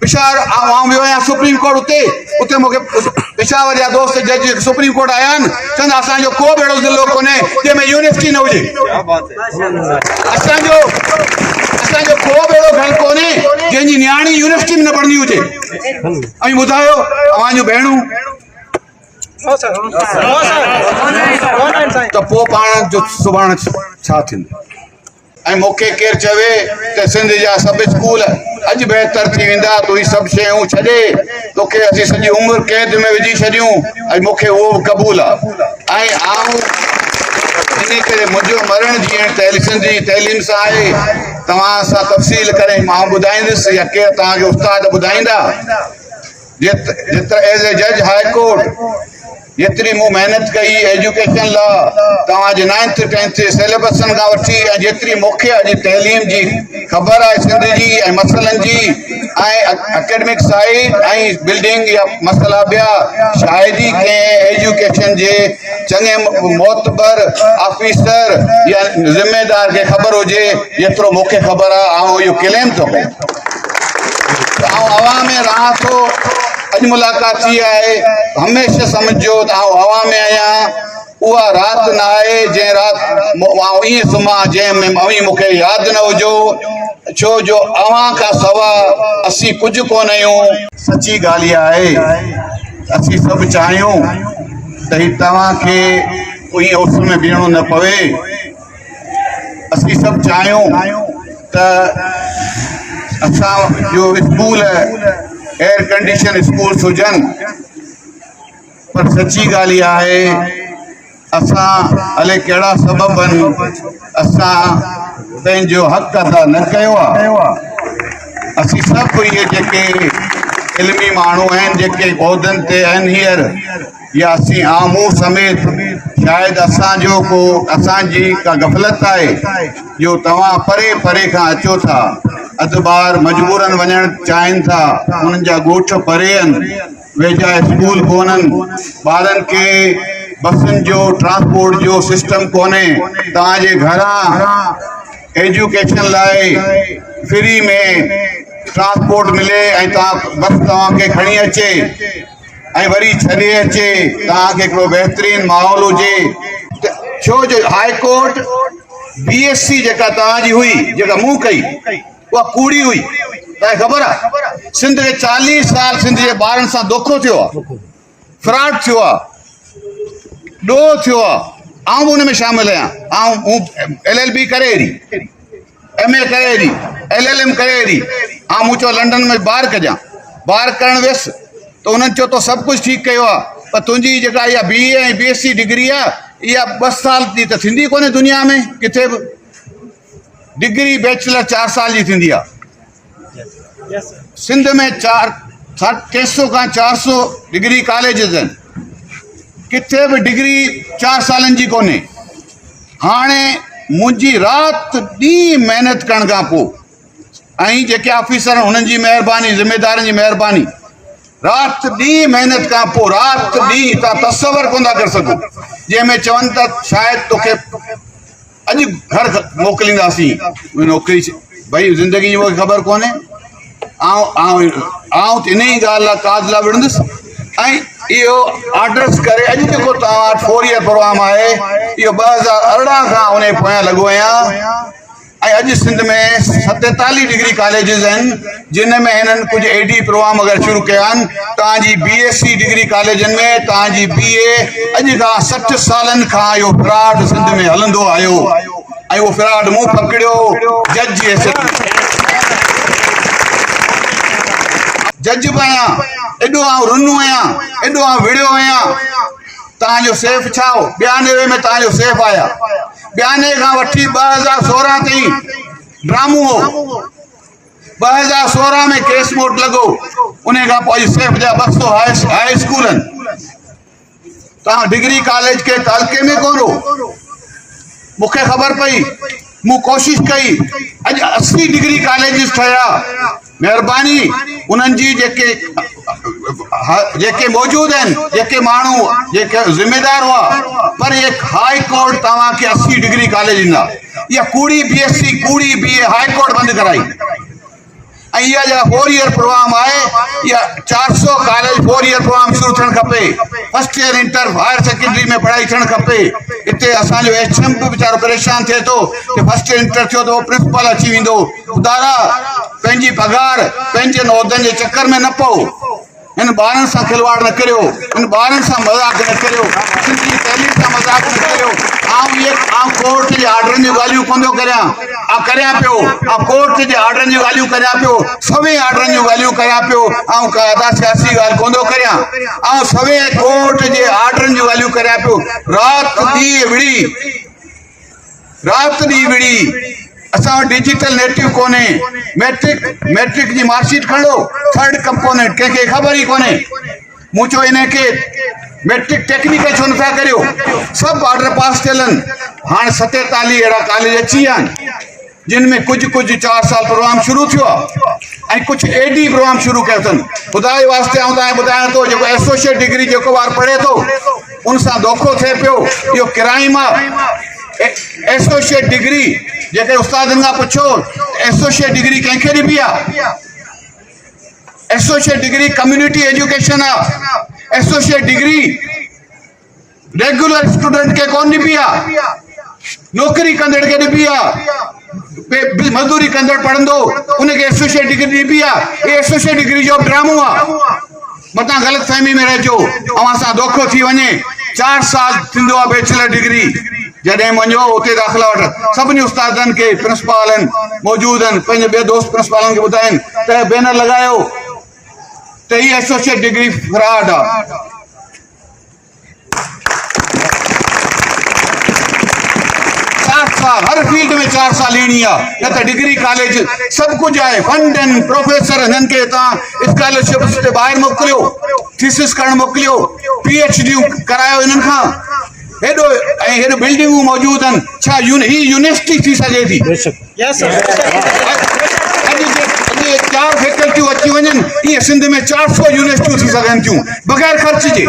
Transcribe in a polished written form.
पेशावर वियो आहियां supreme court उते मूंखे पेशावर जा दोस्त जज सुप्रीम कोर्ट आया आहिनि चवंदा असांजो को बि अहिड़ो ज़िलो कोन्हे जंहिंमें यूनिवर्सिटी न हुजे। असांजो को बि अहिड़ो घर कोन्हे जंहिंजी नियाणी यूनिवर्सिटी में न पढ़ंदी हुजे। ऐं ॿुधायो अवां जूं भेणूं त पोइ पाण जो सुभाणे छा थींदो। ऐं मूंखे केरु चवे त सिंध जा सभु स्कूल अॼु बहितर थी वेंदा तूं ही सभु शयूं छॾे तोखे असीं सॼी उमिरि क़ैद में विझी छॾियूं ऐं मूंखे उहो बि क़बूल आहे। ऐं आऊं इन करे मुंहिंजो मरण जीअं सिंध जी तइलीम सां आहे तव्हां सां तफ़सील करे मां ॿुधाईंदुसि या केरु तव्हांखे उस्ताद ॿुधाईंदा। जेतिरा एज़ ए जज हाई कोर्ट जेतिरी मूं महिनत कई एजुकेशन लाइ तव्हांजे 9th 10th सिलेबसनि खां वठी ऐं जेतिरी मूंखे अॼु तइलीम जी ख़बर आहे सिंध जी ऐं मसइलनि जी ऐं एकेडमिक साइड ऐं बिल्डिंग या मसइला ॿिया शायदि ई कंहिं एजुकेशन जे चङे मोतबर ऑफिसर या ज़िम्मेदार खे ख़बर हुजे जेतिरो मूंखे ख़बर आहे। आउं इहो क्लेम थो कयां आउं हवा में रहां थो। अॼु मुलाक़ात थी आहे हमेशह सम्झो त आउं हवा में आहियां उहा राति न आहे जंहिं राति आउं ईअं सुम्हां जंहिंमें मूंखे यादि न हुजो छो जो अव्हां खां सवाइ असीं कुझु कोन आहियूं। सची ॻाल्हि इहा आहे असीं सभु चाहियूं त ही तव्हांखे ईअं उस में बीहणो न पवे। असीं सभु चाहियूं त असांजो स्कूल एयर कंडीशन स्कूल्स हुजनि पर सची ॻाल्हि इहा आहे असां अलाए कहिड़ा सबब आहिनि असां पंहिंजो हक़ अदा न कयो आहे। असीं सभु इहे जेके इल्मी माण्हू आहिनि जेके उहिदनि ते आहिनि हींअर या असीं आमूं समेत शायदि असांजी का गफ़लत आहे जो तव्हां परे परे खां अचो था। अधु ॿार मजबूरन वञणु चाहिनि था उन्हनि जा ॻोठ परे आहिनि वेझा स्कूल कोन्हनि ॿारनि खे बसुनि जो ट्रांसपोर्ट जो सिस्टम कोन्हे तव्हांजे घरां एजुकेशन लाइ फ्री में ट्रांसपोर्ट मिले ऐं बस तव्हांखे खणी अचे ऐं वरी छॾे अचे तव्हांखे हिकिड़ो बहितरीन माहौल हुजे। छो जो हाई कोर्ट BSc जेका तव्हांजी हुई जेका मूं कई उहा कूड़ी हुई तव्हांखे ख़बर आहे। सिंध खे 40 साल सिंध जे ॿारनि सां धोखो थियो आहे फ्रॉड थियो आहे ॾोह थियो आहे। आउं बि हुन में शामिल आहियां। आउं LLB करे हेॾी MA करे हेॾी LLM करे हेॾी मूं चयो लंडन में ॿार कजां ॿार करणु वियुसि त उन्हनि चयो तो सभु कुझु ठीकु कयो आहे पर तुंहिंजी जेका इहा BA ऐं BSc डिग्री आहे इहा 2 साल जी त थींदी कोन्हे दुनिया में किथे बि। डिग्री बैचलर 4 साल जी थींदी आहे। सिंध में 300 खां 400 डिग्री कॉलेजिस आहिनि किथे बि डिग्री 4 सालनि जी कोन्हे। हाणे मुंहिंजी राति ॾींहुं महिनत करण खां पोइ ऐं जेके ऑफिसर हुननि जी महिरबानी ज़िम्मेदारनि जी महिरबानी राति ॾींहुं महिनत खां पोइ राति ॾींहुं तव्हां तसवर कोन था करे सघो जंहिंमें चवनि था शायदि तोखे अॼु घर मोकिलींदासीं नौकिरी भई ज़िंदगी जी मूंखे ख़बर कोन्हे। आउं इन ई ॻाल्हि लाइ काज लाइ विढ़ंदुसि ऐं इहो ऑर्डर्स करे अॼु जेको तव्हां वटि 4 ईयर प्रोग्राम आहे इहो 2018 खां उन पोयां लॻो आहियां ऐं अॼु सिंध में 47 डिग्री कॉलेजिस आहिनि जिन में हिननि कुझु AD प्रोग्राम अगरि शुरू कया आहिनि। तव्हांजी BSc डिग्री कॉलेजनि में तव्हांजी BA अॼु खां 60 सालनि खां इहो फ्रॉड सिंध में हलंदो आयो ऐं उहो फ्रॉड मूं पकड़ियो जज जी हैसियत जज बि आहियां एॾो आउं रुनू आहियां एॾो आउं विड़ियो आहियां। तव्हांजो सेफ छा हो 92 में तव्हांजो सेफ आया 92 खां वठी 2016 ताईं ड्रामो हो 2016 में केस मोट लॻो उन खां पोइ सेफ जा 200 हाई स्कूल आहिनि। तव्हां डिग्री कॉलेज के तालके में कोन हो मूंखे ख़बर पई मूं कोशिशि कई अॼु 80 डिग्री कॉलेजिस ठहिया महिरबानी उन्हनि जी जेके मौजूद आहिनि जेके माण्हू जेके ज़िम्मेदार हुआ पर ये हाई कोर्ट तव्हांखे 80 डिग्री कॉलेज ॾिना इहा कूड़ी BSc कूड़ी BA हाई कोर्ट बंदि कराई इहा जेका 4 ईयर प्रोग्राम आहे इहा 400 कॉलेज 4 ईयर प्रोग्राम शुरू थियणु खपे। First year inter higher secondary में पढ़ाई थियणु खपे। हिते असांजो HM बि वीचारो परेशान थिए थो कि फर्स्ट ईयर इंटर थियो त उहो प्रिंसिपल अची वेंदो। ख़ुदा पंहिंजी पघार पंहिंजे उहिदनि जे चकर में न पओ। इन ॿारनि सां खिलवाड़ न करियो, इन ॿारनि सां मज़ाक न करियो, सिंधी तइलीम सां मज़ाक न करियो। आउं कोर्ट जे ऑर्डरनि जूं ॻाल्हियूं कोन थो करियां पियो। कोर्ट जे ऑर्डरनि जूं ॻाल्हियूं करियां पियो, सभई ऑर्डरनि जूं ॻाल्हियूं करियां पियो। का अदा सियासी ॻाल्हि कोन थो करियां। सभई कोर्ट जे ऑर्डरनि जूं ॻाल्हियूं करियां पियो। राति ॾींहुं विड़ी असां डिजिटल नेटिव कोन्हे। मैट्रिक जी मार्कशीट खणो, थर्ड कंपोनेंट कंहिंखे ख़बर ई कोन्हे। मूं चयो इनखे मैट्रिक टेक्निकल छो नथा करियो। सभु ऑर्डर पास थियल आहिनि। हाणे 47 अहिड़ा कॉलेज अची विया आहिनि जिन में कुझु 4 साल प्रोग्राम शुरू थियो आहे ऐं कुझु AD प्रोग्राम शुरू कयो अथनि। ख़ुदा जे वास्ते आउं तव्हांखे ॿुधायां थो, जेको एसोसिएट डिग्री जेको ॿार पढ़े थो उन सां धोखो थिए पियो। इहो क्राइम आहे। एसोसिएट डिग्री जेके उस्तादनि खां पुछो एसोसिएट डिग्री कंहिंखे ॾिबी आहे? एसोसिएट डिग्री कम्युनिटी एजुकेशन आहे। एसोसिएट डिग्री रेगुलर स्टूडेंट के कोन ॾिबी आहे, नौकरी कंदड़ के ॾिबी आहे। मजदूरी कंदड़ पढ़ंदो उनखे एसोसिएट डिग्री ॾिबी आहे। ये एसोसिएट डिग्री जो ड्रामो आहे। मतां ग़लति फहमी में रहिजो ऐं असां धोखो थी वञे। 4 साल थींदो आहे बैचलर डिग्री। जॾहिं वञो उते दाख़िला वठ। सभिनी उस्तादनि खे प्रिंसिपल आहिनि मौजूदु आहिनि, पंहिंजे ॿिए दोस्त प्रिंसिपलनि खे ॿुधाइनि त बैनर लॻायो त हीअ एसोसिएट डिग्री फ्रॉड आहे। 4 साल हर फील्ड में 4 साल ॾियणी आहे। न त डिग्री कॉलेज सभु कुझु आहे। फंड आहिनि, प्रोफेसर हिननि खे तव्हां स्कॉलरशिप ते ॿाहिरि मोकिलियो, थीसिस करणु मोकिलियो, PhD करायो हिननि खां। हेॾो बिल्डिंगूं मौजूदु आहिनि। छा ही यूनिवर्सिटी थी सघे थी? अॼु 4 फैकल्टियूं अची वञनि, ईअं सिंध में 400 यूनिवर्सिटियूं थी सघनि थियूं बग़ैर ख़र्च जे।